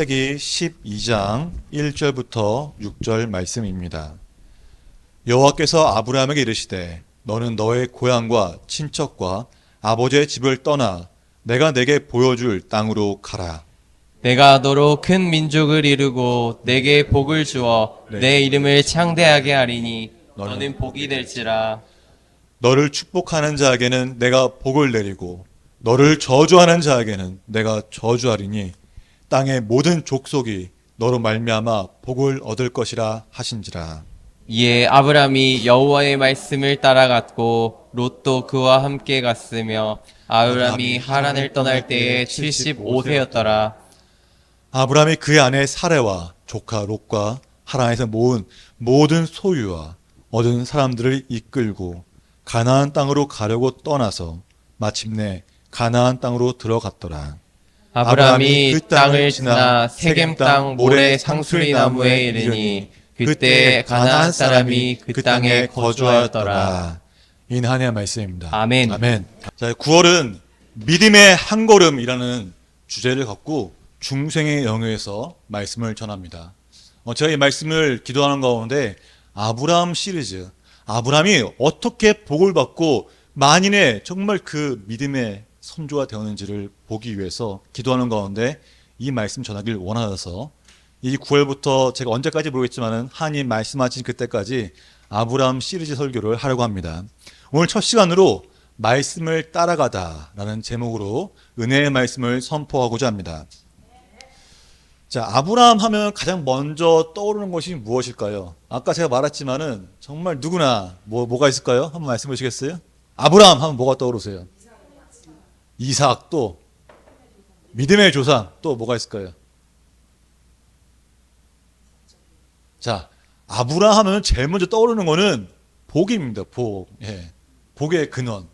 창세기 12장 1절부터 6절 말씀입니다. 여호와께서 아브라함에게 이르시되 너는 너의 고향과 친척과 아버지의 집을 떠나 내가 내게 보여줄 땅으로 가라. 내가 너로 큰 민족을 이루고 내게 복을 주어 내 이름을 창대하게 하리니 너는 복이 될지라. 너를 축복하는 자에게는 내가 복을 내리고 너를 저주하는 자에게는 내가 저주하리니 땅의 모든 족속이 너로 말미암아 복을 얻을 것이라 하신지라. 이에 아브람이 여호와의 말씀을 따라갔고 롯도 그와 함께 갔으며 아브람이 하란을 떠날 때에 75세였더라. 아브라함이 그의 아내 사레와 조카 롯과 하란에서 모은 모든 소유와 얻은 사람들을 이끌고 가나안 땅으로 가려고 떠나서 마침내 가나안 땅으로 들어갔더라. 아브람이 그 땅을 지나 세겜 땅 모래 상수리 나무에 이르니 그때 가나안 사람이 그 땅에 거주하였더라. 이 하나님의 말씀입니다. 아멘. 아멘. 자, 9월은 믿음의 한 걸음이라는 주제를 갖고 중생의 영역에서 말씀을 전합니다. 제가 이 말씀을 기도하는 가운데 아브라함 시리즈, 아브라함이 어떻게 복을 받고 만인의 정말 그 믿음의 선조가 되었는지를 보기 위해서 기도하는 가운데 이 말씀 전하길 원하셔서 이 9월부터 제가 언제까지 모르겠지만은 하나님 말씀하신 그때까지 아브라함 시리즈 설교를 하려고 합니다. 오늘 첫 시간으로 말씀을 따라가다라는 제목으로 은혜의 말씀을 선포하고자 합니다. 자, 아브라함 하면 가장 먼저 떠오르는 것이 무엇일까요? 아까 제가 말했지만은 정말 누구나 뭐가 있을까요? 한번 말씀해 주시겠어요? 아브라함 하면 뭐가 떠오르세요? 이삭, 또 믿음의 조상, 또 뭐가 있을까요? 자, 아브라함 하면 제일 먼저 떠오르는 거는 복입니다. 복. 예. 복의 근원.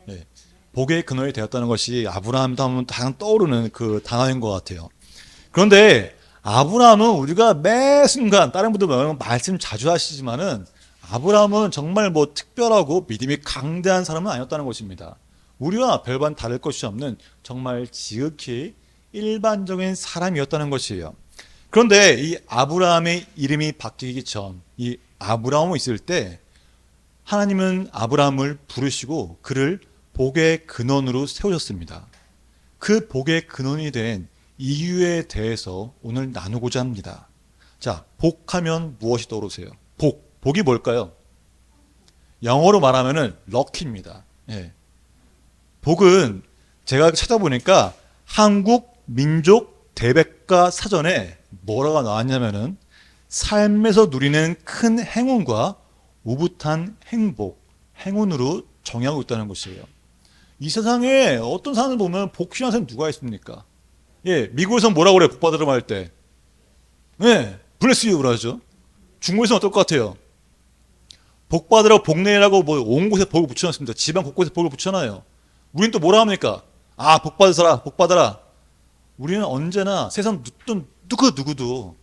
예. 복의 근원이 되었다는 것이 아브라함도 하면 다 떠오르는 그 단어인 것 같아요. 그런데 아브라함은 우리가 매 순간 다른 분들 말씀 자주 하시지만은 아브라함은 정말 특별하고 믿음이 강대한 사람은 아니었다는 것입니다. 우리와 별반 다를 것이 없는 정말 지극히 일반적인 사람이었다는 것이에요. 그런데 이 아브라함의 이름이 바뀌기 전, 이 아브라함이 있을 때 하나님은 아브라함을 부르시고 그를 복의 근원으로 세우셨습니다. 그 복의 근원이 된 이유에 대해서 오늘 나누고자 합니다. 자, 복하면 무엇이 떠오르세요? 복이 뭘까요? 영어로 말하면은 럭키입니다. 예. 복은 제가 찾아보니까 한국 민족 대백과 사전에 뭐라고 나왔냐면은 삶에서 누리는 큰 행운과 우붓한 행복, 행운으로 정의하고 있다는 것이에요. 이 세상에 어떤 사람을 보면 복신한 사람이 누가 있습니까? 예, 미국에서 뭐라고 그래, 복 받으라고 할 때? 예, 블레스 유라고 하죠. 중국에서는 어떨 것 같아요? 복 받으라고 복 내라고 온 곳에 복을 붙여놨습니다. 집안 곳곳에 복을 붙여놔요. 우리는 또 뭐라 합니까? 아, 복 받으라, 복 받아라. 우리는 언제나 세상 누구도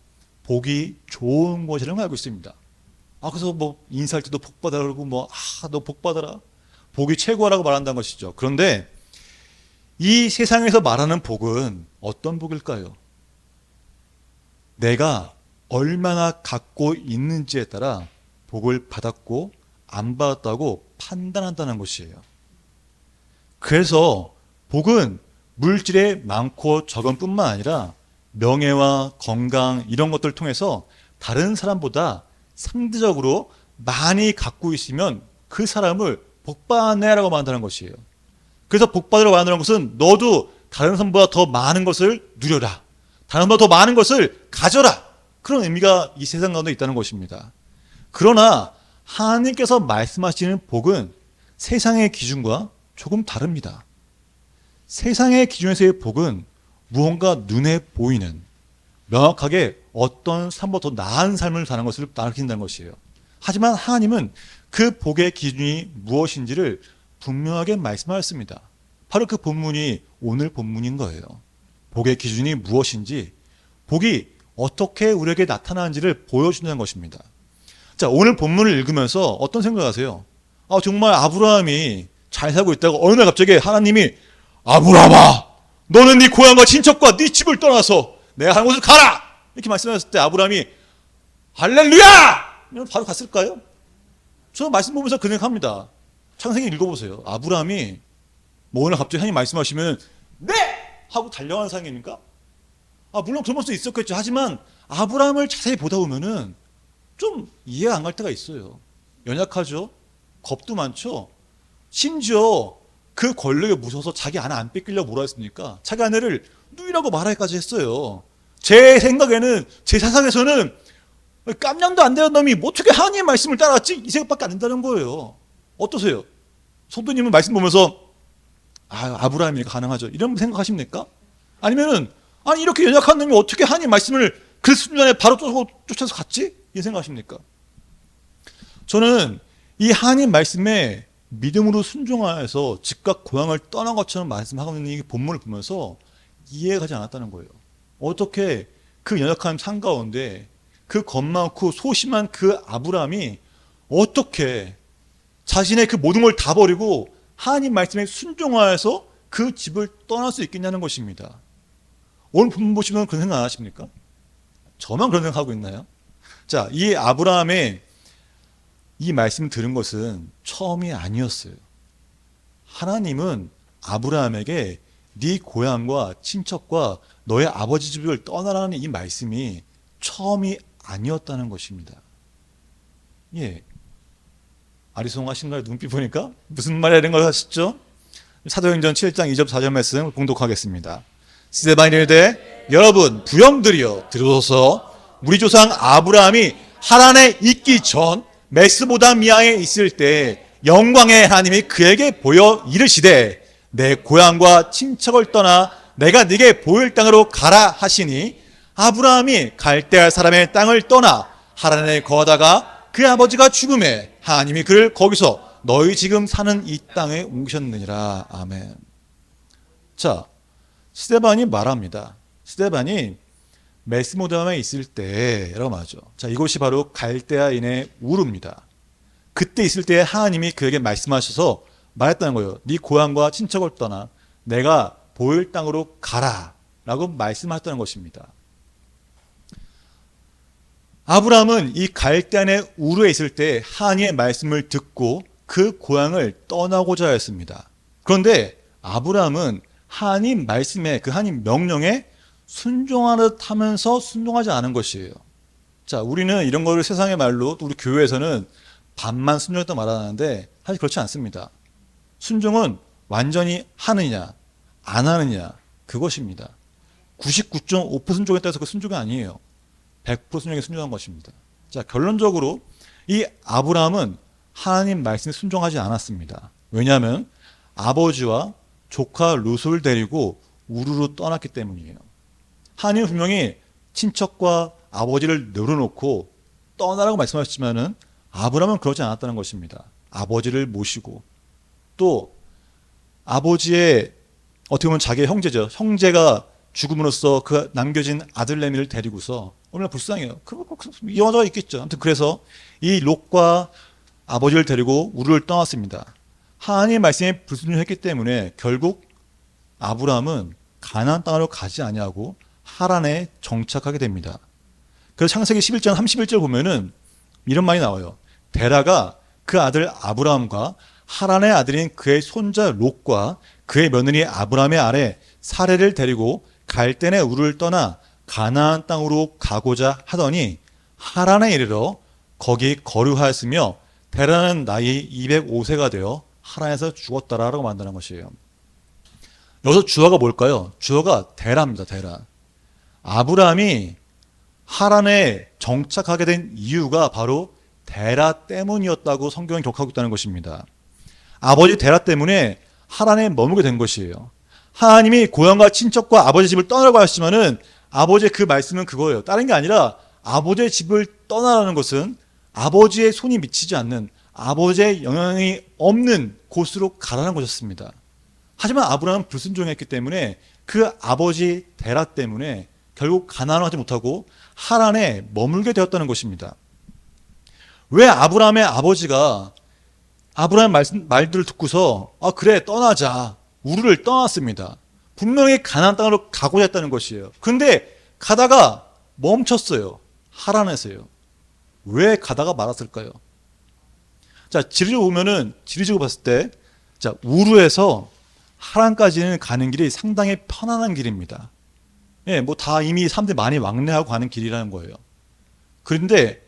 복이 좋은 것이라는 걸 알고 있습니다. 그래서 인사할 때도 복 받아라 그러고 너 복 받아라. 복이 최고라고 말한다는 것이죠. 그런데 이 세상에서 말하는 복은 어떤 복일까요? 내가 얼마나 갖고 있는지에 따라 복을 받았고 안 받았다고 판단한다는 것이에요. 그래서 복은 물질의 많고 적은 뿐만 아니라 명예와 건강 이런 것들을 통해서 다른 사람보다 상대적으로 많이 갖고 있으면 그 사람을 복받네라고 말한다는 것이에요. 그래서 복받으라고 말한다는 것은 너도 다른 사람보다 더 많은 것을 누려라. 다른 사람보다 더 많은 것을 가져라. 그런 의미가 이 세상 가운데 있다는 것입니다. 그러나 하나님께서 말씀하시는 복은 세상의 기준과 조금 다릅니다. 세상의 기준에서의 복은 무언가 눈에 보이는 명확하게 어떤 삶보다 더 나은 삶을 사는 것을 가르친다는 것이에요. 하지만 하나님은 그 복의 기준이 무엇인지를 분명하게 말씀하였습니다. 바로 그 본문이 오늘 본문인 거예요. 복의 기준이 무엇인지, 복이 어떻게 우리에게 나타나는지를 보여준다는 것입니다. 자, 오늘 본문을 읽으면서 어떤 생각하세요? 정말 아브라함이 잘 살고 있다고 어느 날 갑자기 하나님이 아브라함아, 너는 네 고향과 친척과 네 집을 떠나서 내가 가는 곳으로 가라! 이렇게 말씀하셨을 때 아브라함이 할렐루야! 이러면 바로 갔을까요? 저는 말씀 보면서 그 생각합니다. 창세기 읽어보세요. 아브라함이 뭐 오늘 갑자기 하나님 말씀하시면 네! 하고 달려가는 상황입니까? 물론 그런 모습도 있었겠죠. 하지만 아브라함을 자세히 보다 보면은 좀 이해가 안 갈 때가 있어요. 연약하죠. 겁도 많죠. 심지어 그 권력에 무서워서 자기 아내 안 뺏기려고 뭐라 했습니까? 자기 아내를 누이라고 말하기까지 했어요. 제 생각에는, 제 사상에서는 깜냥도 안 되는 놈이 어떻게 하나님의 말씀을 따라갔지? 이 생각밖에 안 된다는 거예요. 어떠세요? 성도님은 말씀 보면서 아브라함이니까 가능하죠. 이런 생각하십니까? 아니면은 아니 이렇게 연약한 놈이 어떻게 하나님 말씀을 그 순간에 바로 쫓아서 갔지? 이 생각하십니까? 저는 이 하나님 말씀에 믿음으로 순종하여서 집과 고향을 떠난 것처럼 말씀하고 있는 이 본문을 보면서 이해가 가지 않았다는 거예요. 어떻게 그 연약한 산 가운데 그 겁 많고 소심한 그 아브라함이 어떻게 자신의 그 모든 걸 다 버리고 하나님 말씀에 순종하여서 그 집을 떠날 수 있겠냐는 것입니다. 오늘 본문 보시면 그런 생각 안 하십니까? 저만 그런 생각하고 있나요? 자, 이 아브라함의 이 말씀을 들은 것은 처음이 아니었어요. 하나님은 아브라함에게 네 고향과 친척과 너의 아버지 집을 떠나라는 이 말씀이 처음이 아니었다는 것입니다. 예. 아리송하신가요? 눈빛 보니까? 무슨 말이야 이런 걸 하시죠? 사도행전 7장 2절 4절 말씀 봉독하겠습니다. 스데반이 이르되 여러분 부형들이여 들으소서 우리 조상 아브라함이 하란에 있기 전 메스보다미아에 있을 때 영광의 하나님이 그에게 보여 이르시되 내 고향과 친척을 떠나 내가 네게 보일 땅으로 가라 하시니 아브라함이 갈대아 사람의 땅을 떠나 하란에 거하다가 그 아버지가 죽음에 하나님이 그를 거기서 너희 지금 사는 이 땅에 옮기셨느니라. 아멘. 자, 스데반이 말합니다. 스데반이 메스보다미아에 있을 때라고 말하죠. 자, 이곳이 바로 갈대아인의 우르입니다. 그때 있을 때 하나님이 그에게 말씀하셔서 말했다는 거예요. 네 고향과 친척을 떠나 내가 보일 땅으로 가라 라고 말씀하셨다는 것입니다. 아브라함은 이 갈대아인의 우르에 있을 때 하나님의 말씀을 듣고 그 고향을 떠나고자 했습니다. 그런데 아브라함은 하나님 말씀에 그 하나님 명령에 순종하듯 하면서 순종하지 않은 것이에요. 자, 우리는 이런 거를 세상의 말로 또 우리 교회에서는 반만 순종했다 말하는데 사실 그렇지 않습니다. 순종은 완전히 하느냐 안 하느냐 그것입니다. 99.5% 순종했다 해서 그 순종이 아니에요. 100% 순종에 순종한 것입니다. 자, 결론적으로 이 아브라함은 하나님 말씀에 순종하지 않았습니다. 왜냐하면 아버지와 조카 룻을 데리고 우르로 떠났기 때문이에요. 하나님은 분명히 친척과 아버지를 내려놓고 떠나라고 말씀하셨지만은 아브라함은 그러지 않았다는 것입니다. 아버지를 모시고 또 아버지의 어떻게 보면 자기의 형제죠. 형제가 죽음으로써 그 남겨진 아들 레미를 데리고서 얼마나 불쌍해요. 이 여자가 있겠죠. 아무튼 그래서 이 롯과 아버지를 데리고 우르를 떠났습니다. 하나님의 말씀에 불순종했기 때문에 결국 아브라함은 가나안 땅으로 가지 아니하고 하란에 정착하게 됩니다. 그래서 창세기 11장 31절 보면은 이런 말이 나와요. 데라가 그 아들 아브라함과 하란의 아들인 그의 손자 롯과 그의 며느리 아브라함의 아래 사레를 데리고 갈대네 우르를 떠나 가나안 땅으로 가고자 하더니 하란에 이르러 거기 거류하였으며 데라는 나이 205세가 되어 하란에서 죽었다라고 만드는 것이에요. 여기서 주어가 뭘까요? 주어가 데라입니다. 데라. 아브라함이 하란에 정착하게 된 이유가 바로 데라 때문이었다고 성경이 기록하고 있다는 것입니다. 아버지 데라 때문에 하란에 머물게 된 것이에요. 하나님이 고향과 친척과 아버지 집을 떠나라고 하시지만은 아버지의 그 말씀은 그거예요. 다른 게 아니라 아버지의 집을 떠나라는 것은 아버지의 손이 미치지 않는 아버지의 영향이 없는 곳으로 가라는 것이었습니다. 하지만 아브라함은 불순종했기 때문에 그 아버지 데라 때문에 결국 가나안을 하지 못하고 하란에 머물게 되었다는 것입니다. 왜 아브라함의 아버지가 아브라함의 말들을 듣고서 그래 떠나자 우르를 떠났습니다. 분명히 가나안 땅으로 가고자 했다는 것이에요. 그런데 가다가 멈췄어요. 하란에서요. 왜 가다가 말았을까요? 자, 지리적으로 봤을 때, 자, 우르에서 하란까지는 가는 길이 상당히 편안한 길입니다. 예, 뭐 다 이미 사람들이 많이 왕래하고 가는 길이라는 거예요. 그런데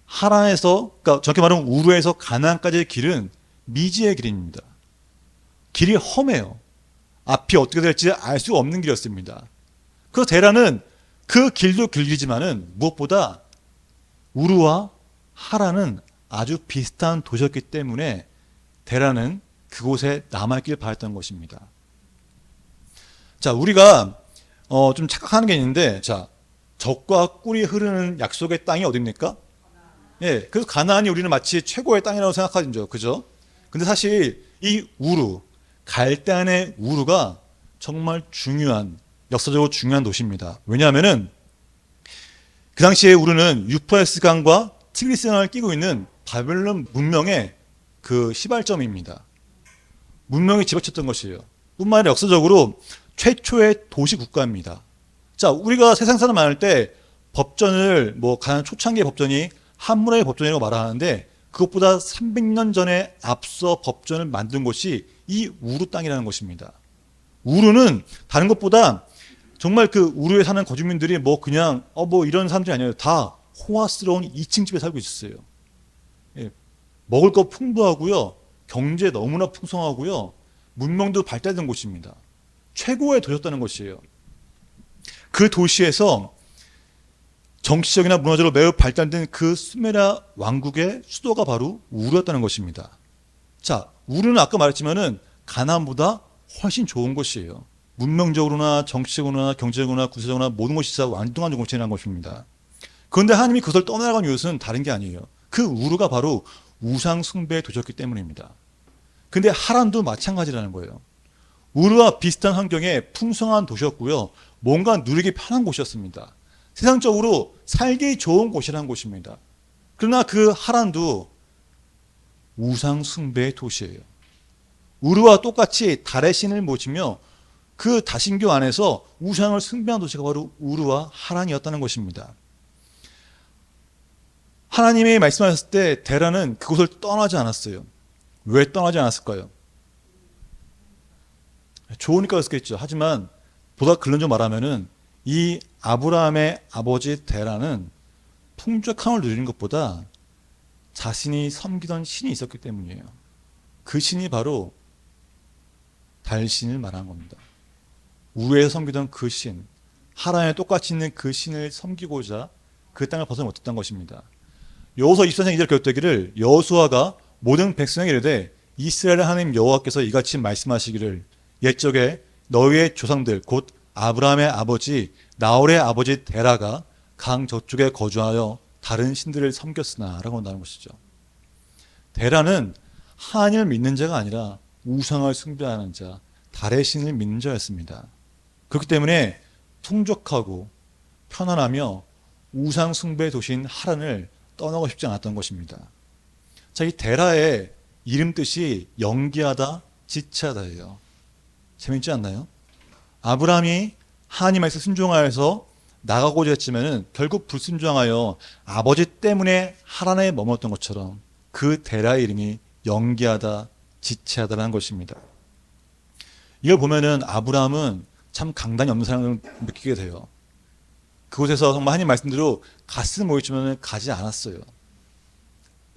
하란에서, 그러니까 정확히 말하면 우르에서 가나안까지의 길은 미지의 길입니다. 길이 험해요. 앞이 어떻게 될지 알 수 없는 길이었습니다. 그래서 데라는 그 길도 길이지만은 무엇보다 우르와 하란은 아주 비슷한 도시였기 때문에 데라는 그곳에 남아있길 바랬던 것입니다. 자, 우리가 좀 착각하는 게 있는데, 자, 젖과 꿀이 흐르는 약속의 땅이 어딥니까? 예, 그래서 가나안이 우리는 마치 최고의 땅이라고 생각하죠, 그죠? 근데 사실 이 우르, 갈대안의 우르가 정말 중요한, 역사적으로 중요한 도시입니다. 왜냐하면은 그 당시에 우르는 유프라테스 강과 티그리스 강을 끼고 있는 바벨론 문명의 그 시발점입니다. 문명이 집어쳤던 것이에요. 뿐만 아니라 역사적으로 최초의 도시 국가입니다. 자, 우리가 세상 사람 많을 때 법전을 뭐 가장 초창기의 법전이 한문의 법전이라고 말하는데 그것보다 300년 전에 앞서 법전을 만든 곳이 이 우르 땅이라는 것입니다. 우르는 다른 것보다 정말 그 우르에 사는 거주민들이 뭐 그냥 뭐 이런 사람들이 아니에요. 다 호화스러운 2층 집에 살고 있었어요. 예, 먹을 거 풍부하고요. 경제 너무나 풍성하고요. 문명도 발달된 곳입니다. 최고의 도시였다는 것이에요. 그 도시에서 정치적이나 문화적으로 매우 발달된 그 수메르 왕국의 수도가 바로 우르였다는 것입니다. 자, 우르는 아까 말했지만은 가나안보다 훨씬 좋은 곳이에요. 문명적으로나 정치적으로나 경제적으로나 군사적으로나 모든 것이 다 완등한 정치라는 것입니다. 그런데 하나님이 그것을 떠나간 이유는 다른 게 아니에요. 그 우르가 바로 우상 숭배의 도시였기 때문입니다. 근데 하란도 마찬가지라는 거예요. 우르와 비슷한 환경에 풍성한 도시였고요. 뭔가 누리기 편한 곳이었습니다. 세상적으로 살기 좋은 곳이라는 곳입니다. 그러나 그 하란도 우상 숭배의 도시예요. 우르와 똑같이 달의 신을 모시며 그 다신교 안에서 우상을 숭배한 도시가 바로 우르와 하란이었다는 것입니다. 하나님이 말씀하셨을 때 데라는 그곳을 떠나지 않았어요. 왜 떠나지 않았을까요? 좋으니까 그랬겠죠. 하지만 보다 근본적으로 말하면은 이 아브라함의 아버지 데라는 풍족함을 누리는 것보다 자신이 섬기던 신이 있었기 때문이에요. 그 신이 바로 달신을 말하는 겁니다. 우르에서 섬기던 그 신, 하란에 똑같이 있는 그 신을 섬기고자 그 땅을 벗어나지 못했던 것입니다. 여호수아 24장 2절 기록되기를 여호수아가 모든 백성에게 이르되 이스라엘의 하나님 여호와께서 이같이 말씀하시기를 옛적에 너희의 조상들 곧 아브라함의 아버지 나홀의 아버지 데라가 강 저쪽에 거주하여 다른 신들을 섬겼으나 라고 한다는 것이죠. 데라는 하나님을 믿는 자가 아니라 우상을 숭배하는 자, 달의 신을 믿는 자였습니다. 그렇기 때문에 풍족하고 편안하며 우상 숭배 도시인 하란을 떠나고 싶지 않았던 것입니다. 자, 이 데라의 이름 뜻이 영기하다, 지체하다예요. 재밌지 않나요? 아브라함이 하나님 말씀 순종하여서 나가고자 했지만은 결국 불순종하여 아버지 때문에 하란에 머물렀던 것처럼 그 데라의 이름이 영기하다, 지체하다라는 것입니다. 이걸 보면은 아브라함은 참 강단이 없는 사람을 느끼게 돼요. 그곳에서 정말 하나님 말씀대로 갔으면 모였지만 가지 않았어요.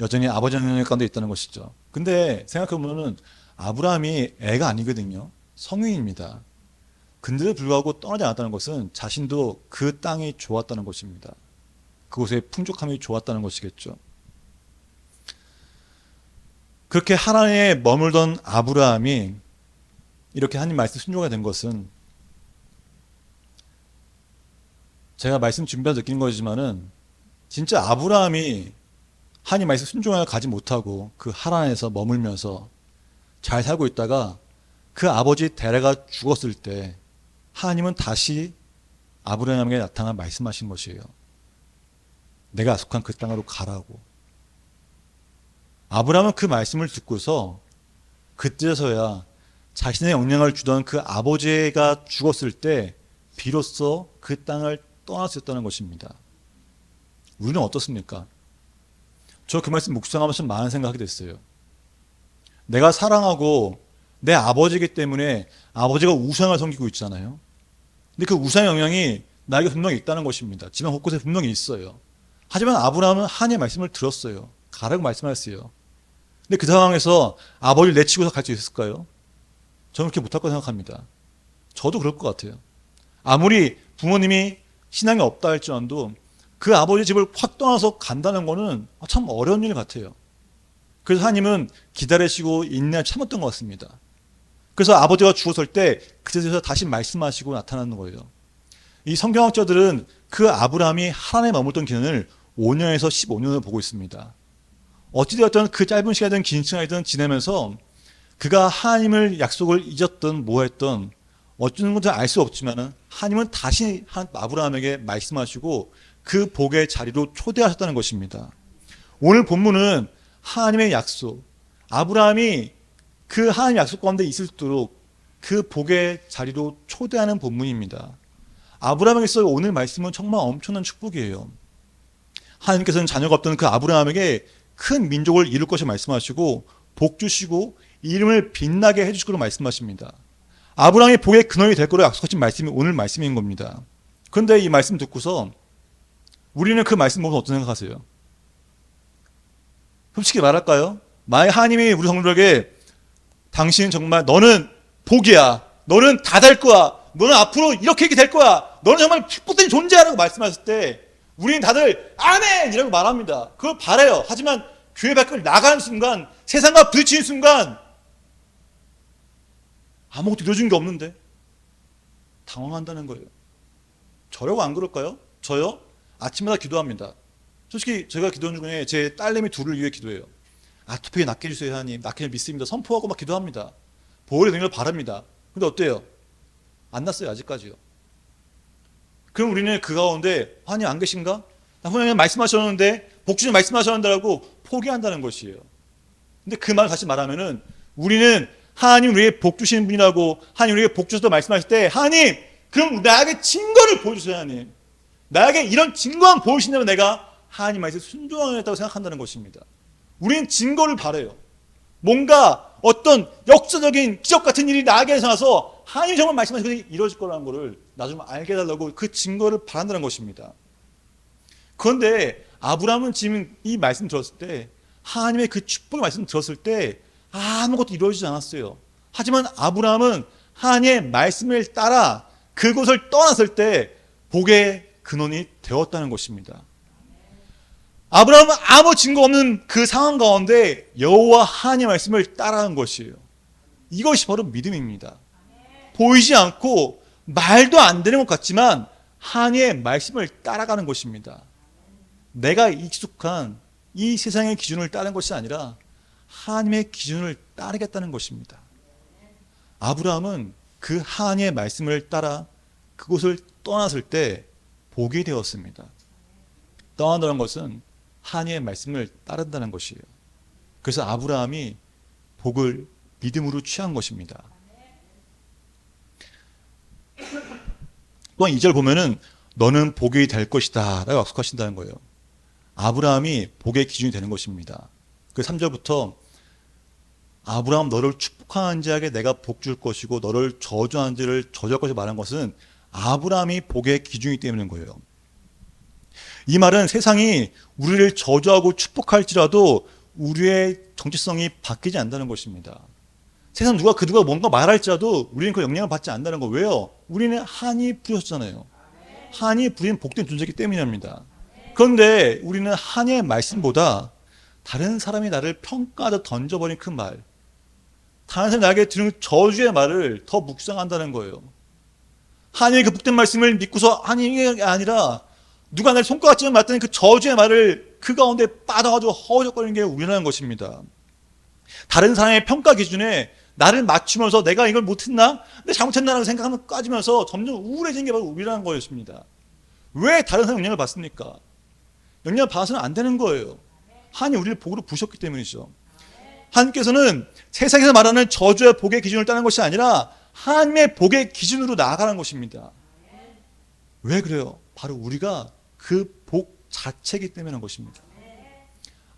여전히 아버지 영향 가운데 있다는 것이죠. 근데 생각해보면은 아브라함이 애가 아니거든요. 성인입니다. 근데도 불구하고 떠나지 않았다는 것은 자신도 그 땅이 좋았다는 것입니다. 그곳의 풍족함이 좋았다는 것이겠죠. 그렇게 하란에 머물던 아브라함이 이렇게 하나님 말씀 순종하게 된 것은 제가 말씀 준비하면서 느끼는 거지만은 진짜 아브라함이 하나님 말씀 순종하여 가지 못하고 그 하란에서 머물면서 잘 살고 있다가 그 아버지 데라가 죽었을 때 하나님은 다시 아브라함에게 나타나 말씀하신 것이에요. 내가 약속한 그 땅으로 가라고. 아브라함은 그 말씀을 듣고서 그때서야 자신의 영향을 주던 그 아버지가 죽었을 때 비로소 그 땅을 떠날 수 있다는 것입니다. 우리는 어떻습니까? 저 그 말씀 묵상하면서 많은 생각하게 됐어요. 내가 사랑하고 내 아버지이기 때문에 아버지가 우상을 섬기고 있잖아요. 근데 그 우상의 영향이 나에게 분명히 있다는 것입니다. 집안 곳곳에 분명히 있어요. 하지만 아브라함은 하나님의 말씀을 들었어요. 가라고 말씀하셨어요. 근데 그 상황에서 아버지를 내치고서 갈 수 있을까요? 저는 그렇게 못할 거라고 생각합니다. 저도 그럴 것 같아요. 아무리 부모님이 신앙이 없다 할지라도 그 아버지 집을 확 떠나서 간다는 거는 참 어려운 일 같아요. 그래서 하나님은 기다리시고 인내하며 참았던 것 같습니다. 그래서 아버지가 죽었을 때 그제서 다시 말씀하시고 나타나는 거예요. 이 성경학자들은 그 아브라함이 하나님에 머물던 기간을 5년에서 15년을 보고 있습니다. 어찌되었든 그 짧은 시간이든 긴 시간이든 지내면서 그가 하나님을 약속을 잊었든 뭐했든 어쩌는 건지 알 수 없지만 하나님은 다시 아브라함에게 말씀하시고 그 복의 자리로 초대하셨다는 것입니다. 오늘 본문은 하나님의 약속, 아브라함이 그 하나님의 약속 가운데 있을 수 있도록 그 복의 자리로 초대하는 본문입니다. 아브라함에게 있어 오늘 말씀은 정말 엄청난 축복이에요. 하나님께서는 자녀가 없던 그 아브라함에게 큰 민족을 이룰 것을 말씀하시고 복 주시고 이름을 빛나게 해주실 것을 말씀하십니다. 아브라함이 복의 근원이 될 거로 약속하신 말씀이 오늘 말씀인 겁니다. 그런데 이 말씀 듣고서 우리는 그 말씀 보고 어떤 생각하세요? 솔직히 말할까요? 만약 하나님이 우리 성도들에게 당신은 정말 너는 복이야. 너는 다 될 거야. 너는 앞으로 이렇게 될 거야. 너는 정말 축복된 존재야라고 말씀하실 때 우리는 다들 아멘! 이라고 말합니다. 그걸 바라요. 하지만 교회 밖을 나가는 순간 세상과 부딪히는 순간 아무것도 이루어진 게 없는데 당황한다는 거예요. 저라고 안 그럴까요? 저요? 아침마다 기도합니다. 솔직히 제가 기도하는 중에 제 딸내미 둘을 위해 기도해요. 아토피 낫게 해주세요 하나님. 낫게 믿습니다. 선포하고 막 기도합니다. 보혈의 능력을 바랍니다. 근데 어때요? 안 났어요 아직까지요. 그럼 우리는 그 가운데 하나님 안 계신가? 하나님 말씀하셨는데 복주님 말씀하셨는데라고 포기한다는 것이에요. 근데 그 말을 다시 말하면은 우리는 하나님 우리에게 복 주시는 분이라고 하나님 우리에게 복 주셔서 말씀하실 때 하나님 그럼 나에게 증거를 보여주세요 하나님. 나에게 이런 증거만 보여주신다면 내가 하나님 말씀에 순종하겠다고 생각한다는 것입니다. 우리는 증거를 바라요. 뭔가 어떤 역사적인 기적 같은 일이 나에게 일어나서 하나님 정말 말씀하신 것이 이루어질 거라는 것을 나중에 알게 해달라고 그 증거를 바란다는 것입니다. 그런데 아브라함은 지금 이 말씀 들었을 때 하나님의 그 축복의 말씀 들었을 때 아무것도 이루어지지 않았어요. 하지만 아브라함은 하나님의 말씀을 따라 그곳을 떠났을 때 복의 근원이 되었다는 것입니다. 아브라함은 아무 증거 없는 그 상황 가운데 여호와 하나님의 말씀을 따라한 것이에요. 이것이 바로 믿음입니다. 보이지 않고 말도 안 되는 것 같지만 하나님의 말씀을 따라가는 것입니다. 내가 익숙한 이 세상의 기준을 따르는 것이 아니라 하나님의 기준을 따르겠다는 것입니다. 아브라함은 그 하나님의 말씀을 따라 그곳을 떠났을 때 복이 되었습니다. 떠난다는 것은 하나님의 말씀을 따른다는 것이에요. 그래서 아브라함이 복을 믿음으로 취한 것입니다. 또한 2절 보면은 너는 복이 될 것이다 라고 약속하신다는 거예요. 아브라함이 복의 기준이 되는 것입니다. 그 3절부터 아브라함 너를 축복하는 자에게 내가 복 줄 것이고 너를 저주하는 자를 저주할 것을 말한 것은 아브라함이 복의 기준이기 때문인 거예요. 이 말은 세상이 우리를 저주하고 축복할지라도 우리의 정체성이 바뀌지 않는다는 것입니다. 세상 누가 뭔가 말할지라도 우리는 그 영향을 받지 않는다는 거. 왜요? 우리는 하나님이 부르셨잖아요. 하나님이 부린 복된 존재이기 때문입니다. 그런데 우리는 하나님의 말씀보다 다른 사람이 나를 평가하다 던져버린 그 말, 다른 사람이 나에게 들은 저주의 말을 더 묵상한다는 거예요. 하나님의 그 복된 말씀을 믿고서 하나님이 아니라 누가 나를 손가락질을 맞다는 그 저주의 말을 그 가운데 빠져가지고 허우적거리는 게 우리라는 것입니다. 다른 사람의 평가 기준에 나를 맞추면서 내가 이걸 못했나? 내가 잘못했나라고 생각하면 까지면서 점점 우울해지는 게 바로 우리라는 거였습니다. 왜 다른 사람 영향을 받습니까? 영향을 받아서는 안 되는 거예요. 하나님 우리를 복으로 부셨기 때문이죠. 하나님께서는 세상에서 말하는 저주의 복의 기준을 따는 것이 아니라 하나님의 복의 기준으로 나아가는 것입니다. 왜 그래요? 바로 우리가 그 복 자체이기 때문에 그런 것입니다.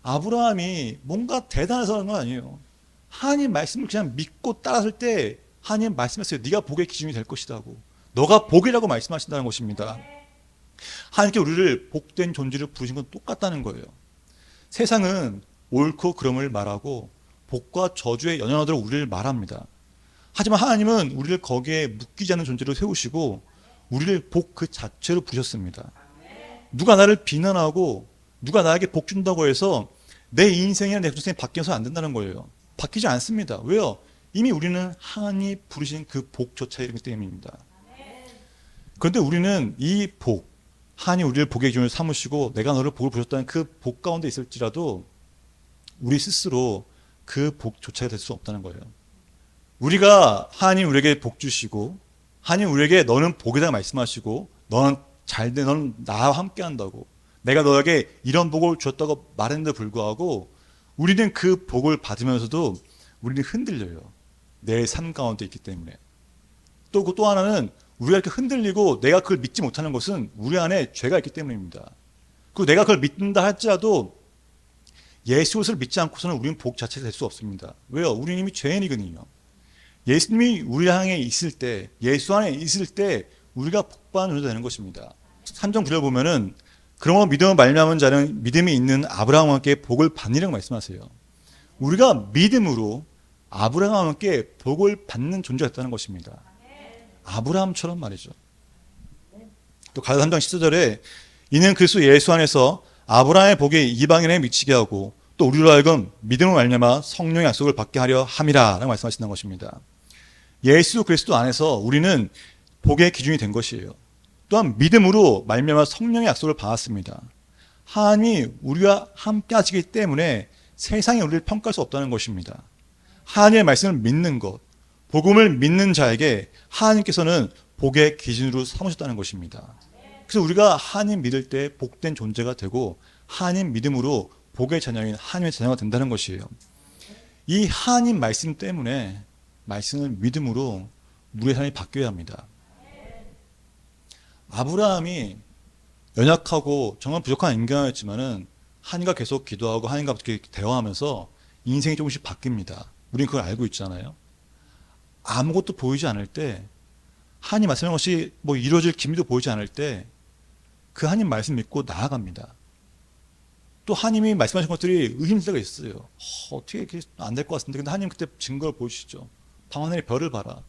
아브라함이 뭔가 대단해서 그런 건 아니에요. 하나님 말씀을 그냥 믿고 따랐을 때 하나님 말씀했어요. 네가 복의 기준이 될 것이라고. 너가 복이라고 말씀하신다는 것입니다. 하나님께 우리를 복된 존재로 부르신 건 똑같다는 거예요. 세상은 옳고 그름을 말하고 복과 저주의 연연하도록 우리를 말합니다. 하지만 하나님은 우리를 거기에 묶이지 않는 존재로 세우시고 우리를 복 그 자체로 부르셨습니다. 누가 나를 비난하고 누가 나에게 복 준다고 해서 내 인생이나 내 인생이 바뀌어서 안 된다는 거예요. 바뀌지 않습니다. 왜요? 이미 우리는 하나님이 부르신 그 복조차이기 때문입니다. 그런데 우리는 이 복, 하나님 우리를 복의 기준으로 삼으시고 내가 너를 복을 부르셨다는 그 복 가운데 있을지라도 우리 스스로 그 복조차가 될 수 없다는 거예요. 우리가 하나님 우리에게 복 주시고 하나님 우리에게 너는 복이다 말씀하시고 너는 잘돼, 너는 나와 함께 한다고 내가 너에게 이런 복을 주었다고 말했는데 불구하고 우리는 그 복을 받으면서도 우리는 흔들려요. 내 삶 가운데 있기 때문에. 또 하나는 우리가 이렇게 흔들리고 내가 그걸 믿지 못하는 것은 우리 안에 죄가 있기 때문입니다. 그리고 내가 그걸 믿는다 할지라도 예수 그리스도를 믿지 않고서는 우리는 복 자체가 될 수 없습니다. 왜요? 우리는 이미 죄인이거든요. 예수님이 우리 향해 있을 때, 예수 안에 있을 때 우리가 복받는 존재가 되는 것입니다. 3장 9절 보면은 그러므로 믿음을 말미암은 자는 믿음이 있는 아브라함과 함께 복을 받으리라고 말씀하세요. 우리가 믿음으로 아브라함과 함께 복을 받는 존재가 됐다는 것입니다. 아브라함처럼 말이죠. 또 갈라디아 3장 14절에 이는 그리스도 예수 안에서 아브라함의 복이 이방인에 미치게 하고 또 우리로 하여금 믿음을 말미암아 성령의 약속을 받게 하려 함이라 라고 말씀하신다는 것입니다. 예수 그리스도 안에서 우리는 복의 기준이 된 것이에요. 또한 믿음으로 말미암아 성령의 약속을 받았습니다. 하나님이 우리와 함께 하시기 때문에 세상이 우리를 평가할 수 없다는 것입니다. 하나님의 말씀을 믿는 것, 복음을 믿는 자에게 하나님께서는 복의 기준으로 삼으셨다는 것입니다. 그래서 우리가 하나님 믿을 때 복된 존재가 되고 하나님 믿음으로 복의 자녀인 하나님의 자녀가 된다는 것이에요. 이 하나님 말씀 때문에 말씀을 믿음으로 우리의 삶이 바뀌어야 합니다. 아브라함이 연약하고 정말 부족한 인간이었지만은 하나님과 계속 기도하고 하나님과 대화하면서 인생이 조금씩 바뀝니다. 우리는 그걸 알고 있잖아요. 아무것도 보이지 않을 때 하나님 말씀하신 것이 뭐 이루어질 기미도 보이지 않을 때 그 하나님 말씀 믿고 나아갑니다. 또 하나님이 말씀하신 것들이 의심스러가 있어요. 어떻게 이렇게 안 될 것 같은데 근데 하나님 그때 증거를 보여주시죠. 밤하늘의 별을 봐라.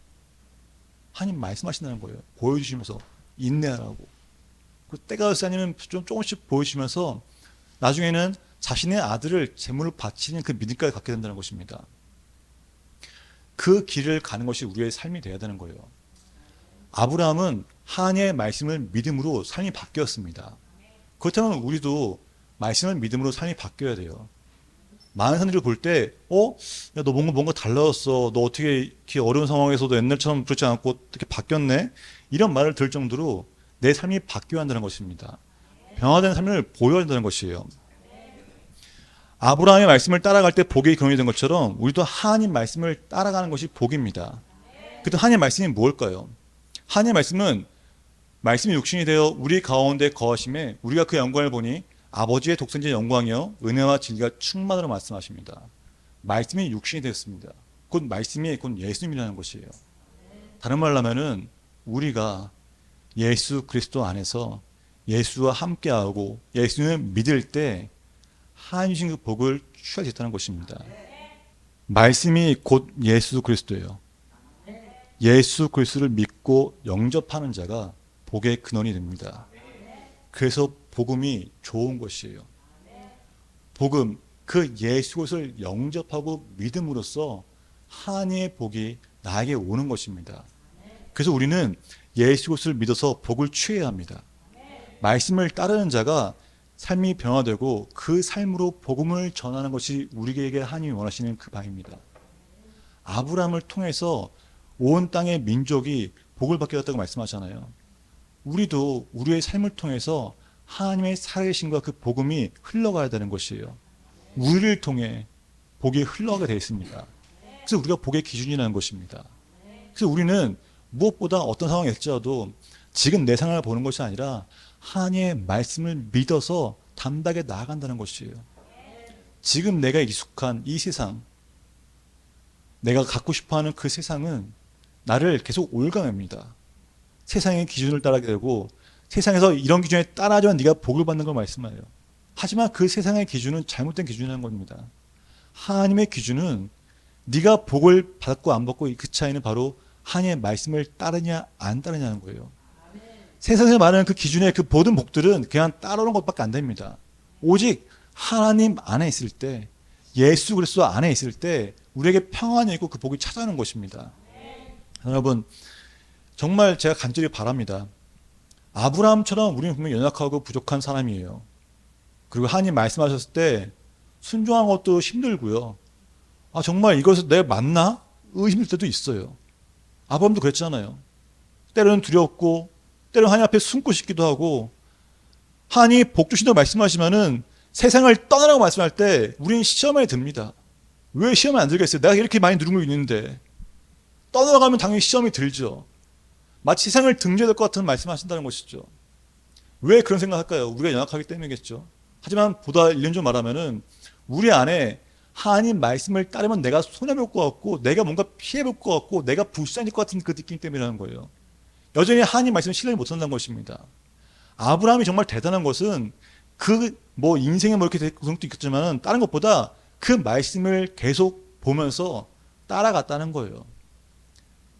하나님 말씀하신다는 거예요. 보여주시면서 인내하라고. 그 때가 올지 아니면 좀 조금씩 보여주시면서 나중에는 자신의 아들을 제물로 바치는 그 믿음까지 갖게 된다는 것입니다. 그 길을 가는 것이 우리의 삶이 되어야 되는 거예요. 아브라함은 하나님의 말씀을 믿음으로 삶이 바뀌었습니다. 그렇다면 우리도 말씀을 믿음으로 삶이 바뀌어야 돼요. 많은 사람들을 볼 때, 야, 너 뭔가 달라졌어. 너 어떻게 이렇게 어려운 상황에서도 옛날처럼 그렇지 않고 어떻게 바뀌었네? 이런 말을 들을 정도로 내 삶이 바뀌어야 한다는 것입니다. 변화된 삶을 보여야 한다는 것이에요. 아브라함의 말씀을 따라갈 때 복이 경험이 된 것처럼 우리도 하나님 말씀을 따라가는 것이 복입니다. 그때 하나님 말씀이 무엇일까요? 하나님 말씀은 말씀이 육신이 되어 우리 가운데 거하심에 우리가 그 영광을 보니 아버지의 독생자의 영광이요 은혜와 진리가 충만으로 말씀하십니다. 말씀이 육신이 되었습니다. 곧 말씀이 곧 예수님이라는 것이에요. 다른 말로 하면은 우리가 예수 그리스도 안에서 예수와 함께하고 예수님을 믿을 때 하나님 주신 그 복을 취하게 됐다는 것입니다. 말씀이 곧 예수 그리스도예요. 예수 그리스도를 믿고 영접하는 자가 복의 근원이 됩니다. 그래서 복음이 좋은 것이에요. 복음, 그 예수 그리스도를 영접하고 믿음으로써 하나님의 복이 나에게 오는 것입니다. 그래서 우리는 예수 그리스도를 믿어서 복을 취해야 합니다. 말씀을 따르는 자가 삶이 변화되고 그 삶으로 복음을 전하는 것이 우리에게 하나님이 원하시는 그 바입니다. 아브라함을 통해서 온 땅의 민족이 복을 받게 됐다고 말씀하잖아요. 우리도 우리의 삶을 통해서 하나님의 살아계심과 그 복음이 흘러가야 되는 것이에요. 우리를 통해 복이 흘러가게 되어 있습니다. 그래서 우리가 복의 기준이라는 것입니다. 그래서 우리는 무엇보다 어떤 상황이 될지라도 지금 내 상황을 보는 것이 아니라 하나님의 말씀을 믿어서 담대하게 나아간다는 것이에요. 지금 내가 익숙한 이 세상, 내가 갖고 싶어하는 그 세상은 나를 계속 올가맵니다. 세상의 기준을 따르게 되고 세상에서 이런 기준에 따라야지만 네가 복을 받는 걸 말씀해요. 하지만 그 세상의 기준은 잘못된 기준이라는 겁니다. 하나님의 기준은 네가 복을 받고 안 받고 그 차이는 바로 하나님의 말씀을 따르냐 안 따르냐는 거예요. 세상에서 말하는 그 기준의 그 모든 복들은 그냥 따르는 것밖에 안 됩니다. 오직 하나님 안에 있을 때, 예수 그리스도 안에 있을 때 우리에게 평안이 있고 그 복이 찾아오는 것입니다. 여러분, 정말 제가 간절히 바랍니다. 아브라함처럼 우리는 분명히 연약하고 부족한 사람이에요. 그리고 하나님 말씀하셨을 때 순종한 것도 힘들고요. 아, 정말 이것을 내가 맞나? 의심될 때도 있어요. 아브라함도 그랬잖아요. 때로는 두렵고 때로는 하나님 앞에 숨고 싶기도 하고, 하나님이 복 주신다고 말씀하시면은 세상을 떠나라고 말씀할 때 우리는 시험에 듭니다. 왜 시험에 안 들겠어요? 내가 이렇게 많이 누른 거 있는데. 떠나가면 당연히 시험이 들죠. 마치 세상을 등져야 될 것 같은 말씀하신다는 것이죠. 왜 그런 생각할까요? 우리가 연약하기 때문이겠죠. 하지만 보다 일련적으로 말하면은 우리 안에 하나님 말씀을 따르면 내가 손해볼 것 같고 내가 뭔가 피해볼 것 같고 내가 불쌍할 것 같은 그 느낌 때문이라는 거예요. 여전히 하나님 말씀을 신뢰를 못한다는 것입니다. 아브라함이 정말 대단한 것은 그 뭐 인생에 뭐 이렇게 구성도 있겠지만 다른 것보다 그 말씀을 계속 보면서 따라갔다는 거예요.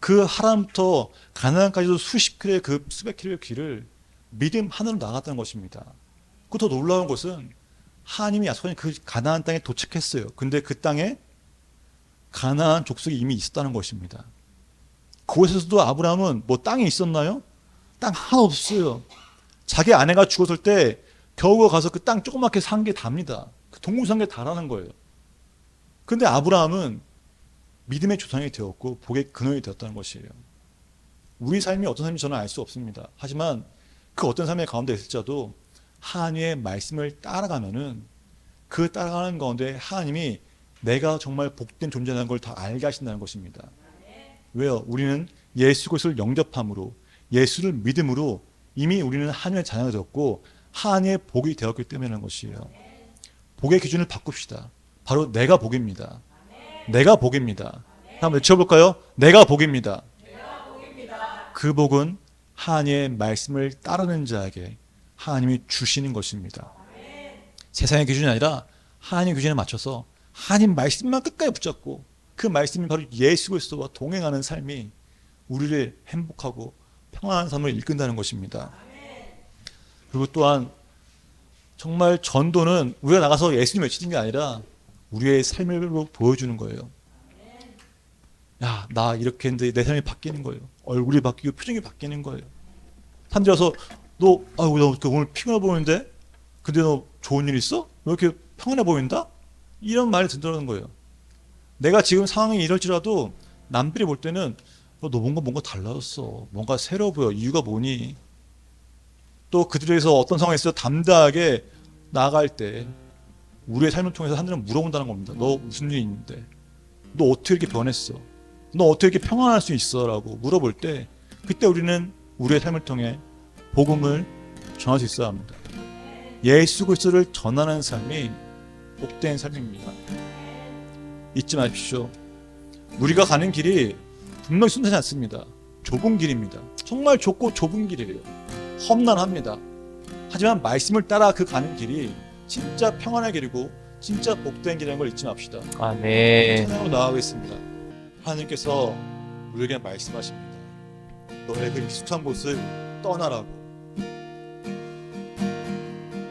그 하란부터 가나안까지도 수십 킬로의 그 수백 킬로의 길을 믿음 하나로 나갔다는 것입니다. 그 더 놀라운 것은 하나님이 약속한 그 가나안 땅에 도착했어요. 근데 그 땅에 가나안 족속이 이미 있었다는 것입니다. 그곳에서도 아브라함은 뭐 땅이 있었나요? 땅 하나 없어요. 자기 아내가 죽었을 때 겨우 가서 그 땅 조그맣게 산 게 답니다. 그 동물산 게 다라는 거예요. 근데 아브라함은 믿음의 조상이 되었고 복의 근원이 되었다는 것이에요. 우리 삶이 어떤 삶인지 저는 알 수 없습니다. 하지만 그 어떤 삶의 가운데 있을지라도 하나님의 말씀을 따라가면은 그 따라가는 가운데 하나님이 내가 정말 복된 존재라는 걸 다 알게 하신다는 것입니다. 왜요? 우리는 예수 그리스도를 영접함으로 예수를 믿음으로 이미 우리는 하나님의 자녀가 되었고 하나님의 복이 되었기 때문이라는 것이에요. 복의 기준을 바꿉시다. 바로 내가 복입니다. 내가 복입니다. 한번 외쳐볼까요? 내가 복입니다. 그 복은 하나님의 말씀을 따르는 자에게 하나님이 주시는 것입니다. 세상의 기준이 아니라 하나님의 기준에 맞춰서 하나님 말씀만 끝까지 붙잡고 그 말씀이 바로 예수 그리스도와 동행하는 삶이 우리를 행복하고 평안한 삶을 이끈다는 것입니다. 그리고 또한 정말 전도는 우리가 나가서 예수님 외치는 게 아니라 우리의 삶을 보여주는 거예요. 야, 나 이렇게 했는데 내 삶이 바뀌는 거예요. 얼굴이 바뀌고 표정이 바뀌는 거예요. 사람들이 와서 너 오늘 피곤해 보이는데? 근데 너 좋은 일 있어? 왜 이렇게 평안해 보인다? 이런 말이 듣더라는 거예요. 내가 지금 상황이 이럴지라도 남들이 볼 때는 너 뭔가 달라졌어. 뭔가 새로워 보여. 이유가 뭐니? 또 그들에서 어떤 상황에서 담대하게 나아갈 때 우리의 삶을 통해서 사람들은 물어본다는 겁니다. 너 무슨 일이 있는데? 너 어떻게 이렇게 변했어? 너 어떻게 이렇게 평안할 수 있어? 라고 물어볼 때 그때 우리는 우리의 삶을 통해 복음을 전할 수 있어야 합니다. 예수 그리스도를 전하는 삶이 복된 삶입니다. 잊지 마십시오. 우리가 가는 길이 분명히 순탄하지 않습니다. 좁은 길입니다. 정말 좁고 좁은 길이에요. 험난합니다. 하지만 말씀을 따라 그 가는 길이 진짜 평안의 길이고 진짜 복된 길이라는 걸 잊지 맙시다. 아멘. 찬양으로 나아가겠습니다. 하나님께서 우리에게 말씀하십니다. 너의 그 익숙한 곳을 떠나라고.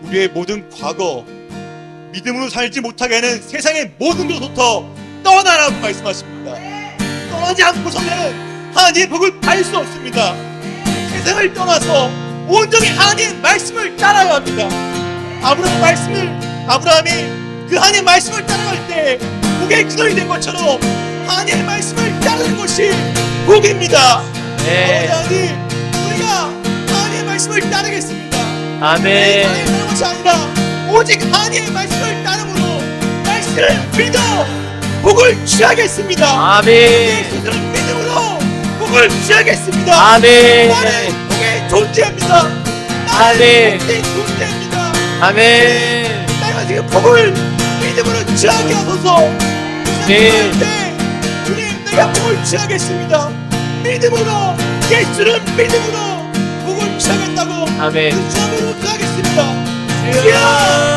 우리의 모든 과거, 믿음으로 살지 못하게 하는 세상의 모든 것부터 떠나라고 말씀하십니다. 떠나지 않고서는 하나님의 복을 받을 수 없습니다. 세상을 떠나서 온전히 하나님의 말씀을 따라야 합니다. 아브라함이 그 하나님의 말씀을 따라갈 때 복의 근원이 된 것처럼 하나님의 말씀을 따르는 것이 복입니다. 네. 아버지 하나님, 우리가 하나님의 말씀을 따르겠습니다. 아멘. 하나님의 따르는 것이 아니라 오직 하나님의 말씀을 따름으로 말씀을 믿어 복을 취하겠습니다. 아멘. 예수를 믿음으로 복을 취하겠습니다. 아멘. 나는 복의 존재합니다. 아멘. 내 존재입니다. 아멘. 내가 지금 복을 믿음으로 취하게 하소서. 네. 주님, 내가 복을 취하겠습니다. 믿음으로, 예수는 믿음으로 복을 취하겠다고 아멘. 그 시험으로 취하겠습니다. 주여.